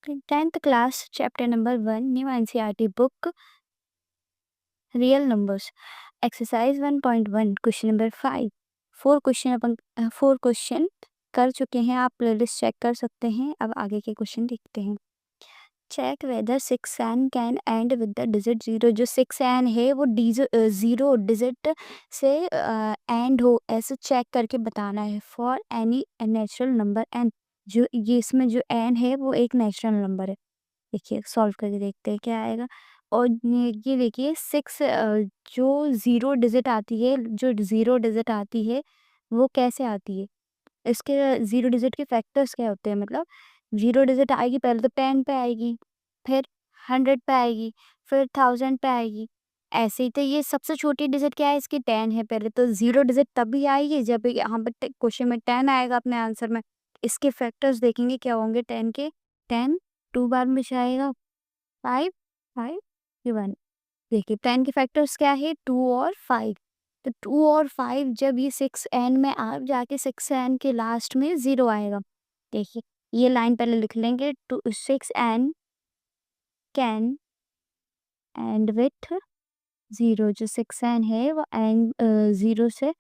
10th class, chapter number 1, new NCERT book, real numbers. Exercise 1.1, question number 5. 4 question कर चुके हैं, आप playlist check कर सकते हैं। अब आगे के क्वेश्चन देखते हैं। Check whether 6n can end with the digit 0। जो 6n है वो 0 डिजिट से एंड हो, ऐसे चेक करके बताना है। For any natural number n, जो ये इसमें जो n है वो एक नेचुरल नंबर है। देखिए सॉल्व करके देखते हैं क्या आएगा। और ये देखिए 6 जो 0 डिजिट आती है, जो 0 डिजिट आती है वो कैसे आती है, इसके 0 डिजिट के फैक्टर्स क्या होते हैं। मतलब 0 डिजिट आएगी पहले तो 10 पे आएगी, फिर 100 पे आएगी, फिर 1000 पे आएगी। ऐसे ही तो ये सबसे छोटी डिजिट क्या है, इसकी 10 है। पहले तो 0 डिजिट तभी आएगी जब यहाँ पर क्वेश्चन में 10 आएगा अपने आंसर में। इसके फैक्टर्स देखेंगे क्या होंगे 10 के। 10 2 बार में जाएगा, 5 5 1। देखिए 10 के फैक्टर्स क्या है, 2 और 5। तो 2 और 5 जब ये 6n में आ जाके 6n के लास्ट में 0 आएगा। देखिए ये लाइन पहले लिख लेंगे, 6n कैन एंड विथ 0। जो 6n है वो एंड 0 से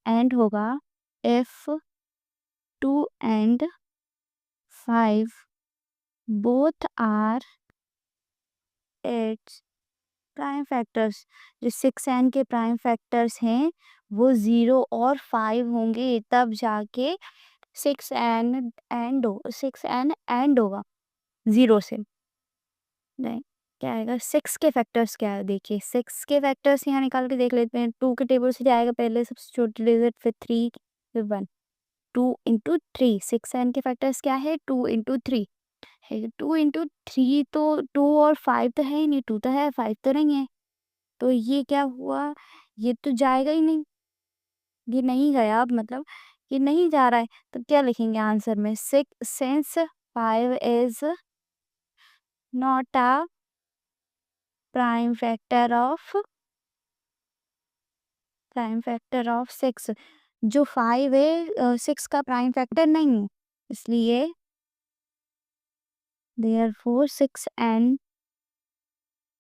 एंड होगा if 2 and 5 both are its prime factors. जो 6n के प्राइम फैक्टर्स हैं वो 0 और 5 होंगे, तब जाके 6n एंड होगा 0 से। नहीं, क्या आएगा 6 के फैक्टर्स क्या है। देखिए 6 के फैक्टर्स यहाँ निकाल के देख लेते हैं। 2 के टेबल से जाएगा पहले सबसे छोटी डिजिट, फिर 3, फिर 1। 2 इंटू 3, 6n के फैक्टर्स क्या है, 2 इंटू 3 है। 2 इंटू 3 तो 2 और 5 तो है ही नहीं, 2 तो है 5 तो नहीं है। तो ये क्या हुआ, ये तो जाएगा ही नहीं, ये नहीं गया। अब मतलब ये नहीं जा रहा है, तो क्या लिखेंगे आंसर में, 6 since 5 is not a prime factor of 6। जो 5 है 6 का प्राइम फैक्टर नहीं है, इसलिए therefore 6n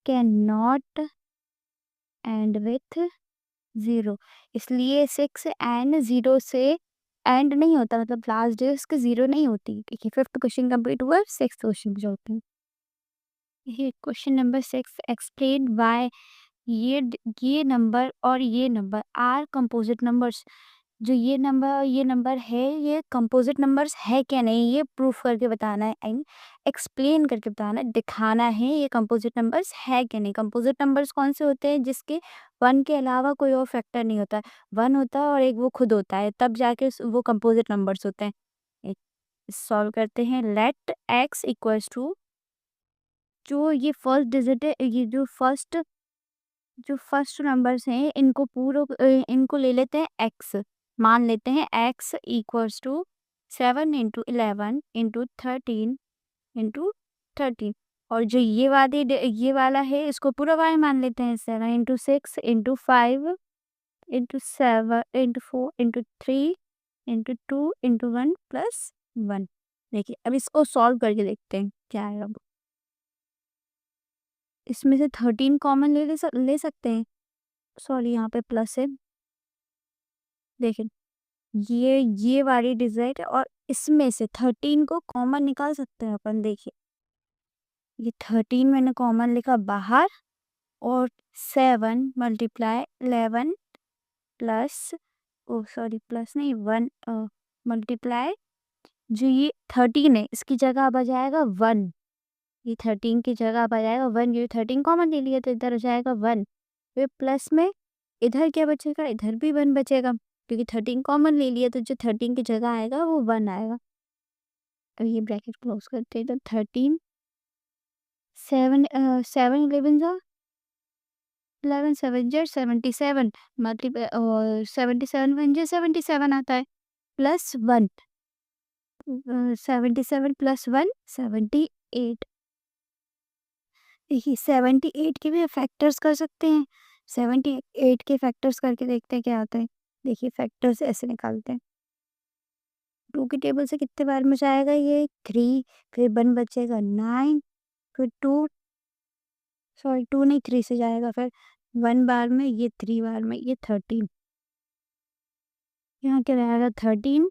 can not and with 0। इसलिए 6n 0 से एंड नहीं होता, मतलब लास्ट डिजिट 0 नहीं होती। देखिए 5th क्वेश्चन कंप्लीट हुआ, 6th क्वेश्चन पे चलते हैं। ये क्वेश्चन नंबर 6, एक्सप्लेन व्हाई ये नंबर और ये नंबर आर कंपोजिट नंबर्स। जो ये नंबर और ये नंबर है ये कंपोजिट नंबर्स है क्या नहीं, ये प्रूफ करके बताना है। एंड एक्सप्लेन करके बताना है, दिखाना है ये कंपोजिट नंबर्स है क्या नहीं। कंपोजिट नंबर्स कौन से होते हैं, जिसके 1 के अलावा कोई और फैक्टर नहीं होता है। 1 होता है और एक वो खुद होता है, तब जाके वो कंपोजिट नंबर्स होते हैं। सॉल्व करते हैं। लेट एक्स इक्वल्स टू, जो ये फर्स्ट डिजिट है, ये जो फर्स्ट नंबर्स हैं इनको ले लेते हैं एक्स। मान लेते हैं x equals to 7 into 11 into 13 और जो ये वाला है इसको पूरा वाई मान लेते हैं। 7 into 6 into 5 into 7 into 4 into 3 into 2 into 1 plus 1। देखिए अब इसको सॉल्व करके देखते हैं क्या आएगा। इसमें से 13 कॉमन ले सकते हैं। सॉरी यहाँ पे प्लस है। देखिए ये वाली डिजिट और इसमें से 13 को कॉमन निकाल सकते हैं अपन। देखिए ये 13 मैंने कॉमन लिखा बाहर, और 7 मल्टीप्लाई 11 प्लस, ओ सॉरी प्लस नहीं 1 मल्टीप्लाई, जो ये 13 है इसकी जगह अब आ जाएगा 1। ये 13 की जगह अब आ जाएगा 1, ये 13 कॉमन ले लिया तो इधर हो जाएगा 1। फिर प्लस में इधर क्या बचेगा, इधर भी 1 बचेगा, क्योंकि 13 कॉमन ले लिया तो जो 13 की जगह आएगा वो 1 आएगा। अब ये ब्रैकेट क्लोज करते हैं तो 13 7 7 11 जा 11 7 जा 77 मल्टीप्लाई और 77 1 जा 77 आता है प्लस 1। 77 प्लस 1 78। देखिए 78 के भी फैक्टर्स कर सकते हैं। 78 के फैक्टर्स करके देखते हैं क्या आता है। देखिए फैक्टर्स ऐसे निकालते हैं। 2 की टेबल से कितने बार में जाएगा ये 3, फिर 1 बचेगा 9, फिर 2 नहीं 3 से जाएगा, फिर 1 बार में, ये 3 बार में, ये 13। यहाँ क्या रहेगा 13।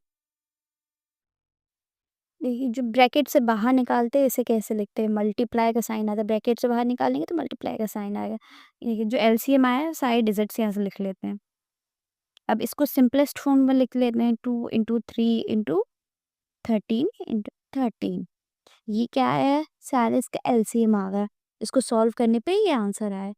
देखिए जो ब्रैकेट से बाहर निकालते हैं इसे कैसे लिखते हैं, मल्टीप्लाई का साइन आता है, ब्रैकेट से बाहर निकालेंगे तो मल्टीप्लाई का साइन आएगा। देखिए जो एलसीएम आया है सारे डिजिट्स यहाँ से लिख लेते हैं। अब इसको सिंपलेस्ट फॉर्म में लिख लेते हैं 2 इंटू 3 इंटू 13 इंटू 13। ये क्या है, सारे इसका एलसीएम आ गया। इसको सॉल्व करने पे ये आंसर आया।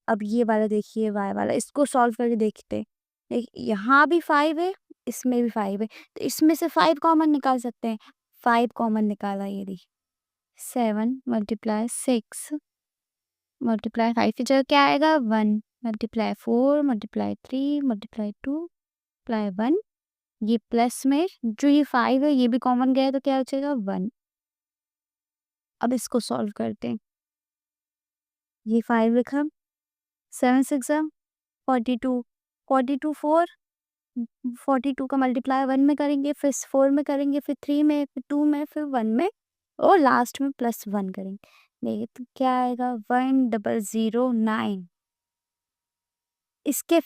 अब ये वाला देखिए वाई वाला, इसको सॉल्व करके देखते हैं। यहाँ भी 5 है, इसमें भी 5 है, तो इसमें से 5 कॉमन निकाल सकते हैं। 5 कॉमन निकाला, ये देखिए 7 मल्टीप्लाई 6 मल्टीप्लाई 5 की जगह क्या आएगा 1 मल्टीप्लाई 4 मल्टीप्लाई 3 मल्टीप्लाई 2 मल्टीप्लाई 1। ये प्लस में जो ये 5 है ये भी कॉमन गया तो क्या बचेगा 1। अब इसको सॉल्व करते हैं। ये 5 लिखा, 7 6 42, 42 4, 42 का मल्टीप्लाई 1 में करेंगे, फिर 4 में करेंगे, फिर 3 में, फिर 2 में, फिर 1 में और लास्ट में +1 करेंगे। देखिए तो क्या आएगा 1009। इसके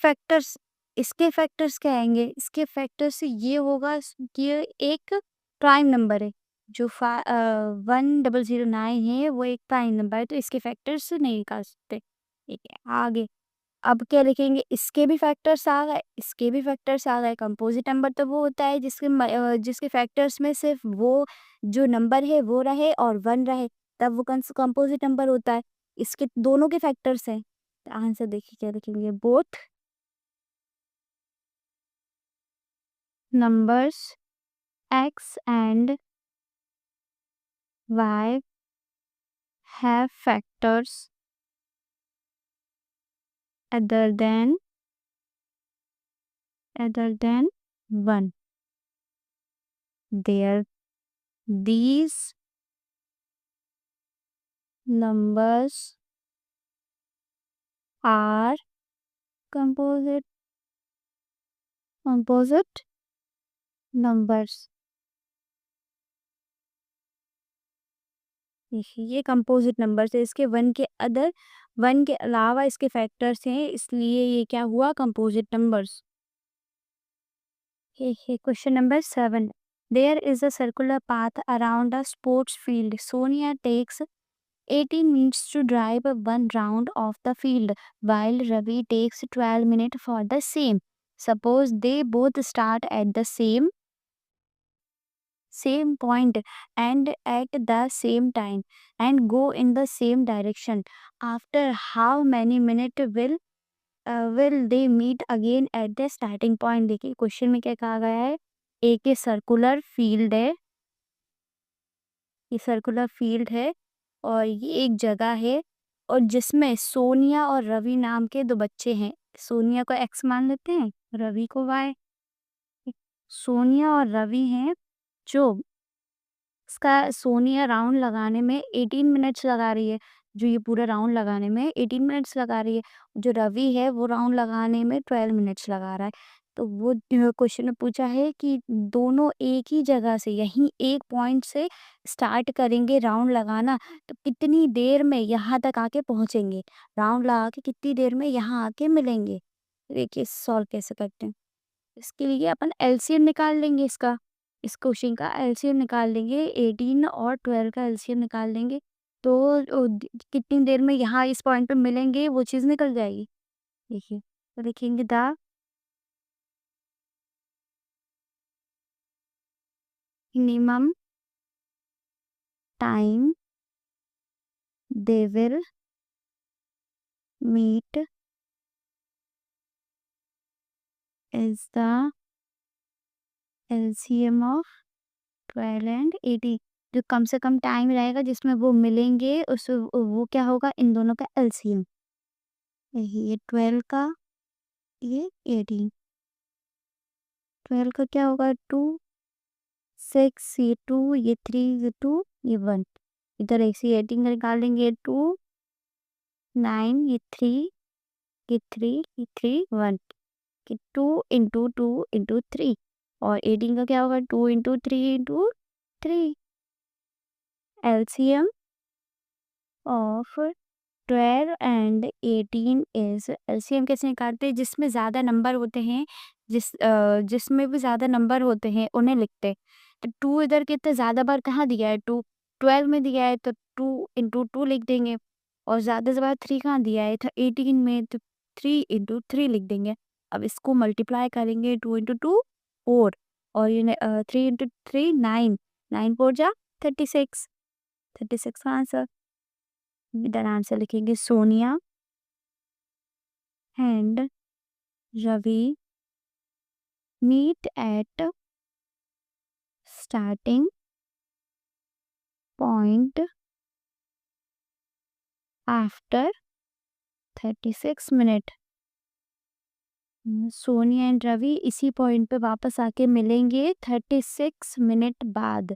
फैक्टर्स क्या आएंगे, इसके फैक्टर्स ये होगा कि ये एक प्राइम नंबर है। जो 1009 है वो एक प्राइम नंबर है, तो इसके फैक्टर्स नहीं निकाल सकते। ठीक है आगे। अब क्या लिखेंगे, इसके भी फैक्टर्स आ गए, इसके भी फैक्टर्स आ गए। कंपोजिट नंबर तो वो होता है जिसके फैक्टर्स में सिर्फ वो जो नंबर है वो रहे और 1 रहे, तब वो कंपोजिट नंबर होता है। इसके दोनों के फैक्टर्स हैं, तो आंसर देखिए क्या लिखेंगे, both numbers x and y have factors other than 1. These numbers are composite numbers। देखिए ये कंपोजिट नंबर है, इसके 1 के अलावा इसके फैक्टर्स हैं, इसलिए ये क्या हुआ composite numbers. Question number 7। There is a circular path around a sports field. Sonia takes 18 minutes to drive one round of the field, while Ravi takes 12 minutes for the same. Suppose they both start at the same point and at the same time and go in the same direction. After how many minutes will they meet again at the starting point? देखिए question में क्या कहा गया है, एक circular field है, ये circular field है और ये एक जगह है और जिसमें सोनिया और रवि नाम के 2 बच्चे हैं। सोनिया को x मान लेते हैं, रवि को y। सोनिया और रवि हैं जो इसका सोनिया राउंड लगाने में 18 मिनट्स लगा रही है, जो ये पूरा राउंड लगाने में 18 मिनट्स लगा रही है। जो रवि है वो राउंड लगाने में 12 मिनट्स लगा रहा है। तो वो क्वेश्चन में पूछा है कि दोनों एक ही जगह से यहीं एक पॉइंट से स्टार्ट करेंगे राउंड लगाना, तो कितनी देर में यहाँ तक आके पहुँचेंगे, राउंड लगा के कितनी देर में यहाँ आके मिलेंगे। देखिए सॉल्व कैसे करते हैं। इसके लिए अपन एलसीएम निकाल लेंगे इसका, इस क्वेश्चन का एलसीएम निकाल लेंगे, 18 और 12 का एलसीएम निकाल लेंगे तो कितनी देर में यहाँ इस पॉइंट पे मिलेंगे वो चीज़ निकल जाएगी। देखिए तो लिखेंगे the minimum time they will meet is the LCM of 12 and 18। जो कम से कम टाइम रहेगा जिसमें वो मिलेंगे उस वो क्या होगा, इन दोनों का एलसीएम। ये 12 का, ये 18। 12 का क्या होगा 2 6, ये 2, ये 3, ये 2, ये 1। इधर एक से 18 का निकाल लेंगे 2 9, ये 3, ये 3, ये 3 1 कि 2 इंटू 2 इंटू 3 और 18 का क्या होगा, 2 into 3 into 3। LCM of 12 and 18 is, LCM कैसे निकालते हैं, जिसमें ज़्यादा नंबर होते हैं, जिसमें भी ज़्यादा नंबर होते हैं उन्हें लिखते हैं। तो 2 इधर कितने ज़्यादा बार कहाँ दिया है, 2 12 में दिया है तो 2 इंटू 2 लिख देंगे। और ज़्यादा से ज़्यादा 3 कहाँ दिया है, था 18 में, तो 3 इंटू 3 लिख देंगे। अब इसको मल्टीप्लाई करेंगे, 2 इंटू 2 4, और ये 3 इंटू 3 9, 9 4 जा 36, 36 का आंसर। इधर आंसर लिखेंगे, Sonia and Ravi meet at starting point after 36 minute. Sonia and Ravi इसी पॉइंट पे वापस आके मिलेंगे 36 मिनट बाद।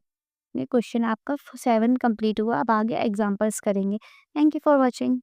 ये क्वेश्चन आपका 7 कंप्लीट हुआ। अब आगे एग्जांपल्स करेंगे। Thank you for watching.